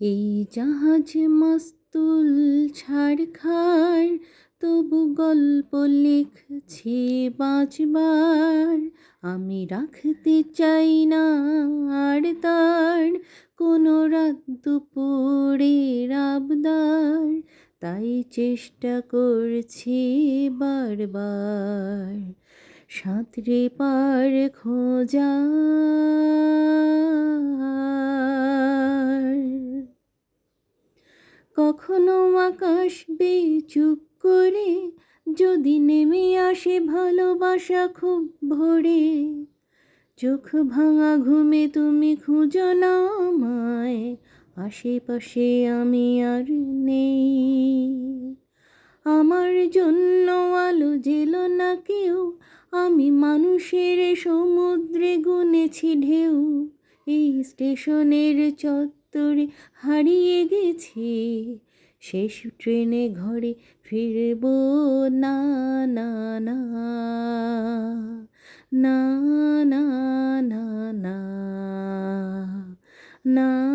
এই জাহাজ মাস্তুল ছাড়খাড়, তবু গল্প লিখছি বাঁচবার। আমি রাখতে চাই না আর তার কোনো রাত দুপুরের আবদার, তাই চেষ্টা করছি বারবার সাঁতরে পার খোঁজার। কখনো আকাশ বেয়ে চুপ করে যদি নেমে আসে ভালোবাসা খুব ভোরে, চোখ ভাঙা ঘুমে তুমি খুঁজো না আমায়, আশেপাশে আমি আর নেই। আমার জন্য আলো জেলো না কেউ, আমি মানুষের সমুদ্রে গুনেছি ঢেউ। এই স্টেশনের চত্বরে হারিয়ে গেছি, শেষ ট্রেনে ঘরে ফিরবো না, না না না, না না, না না।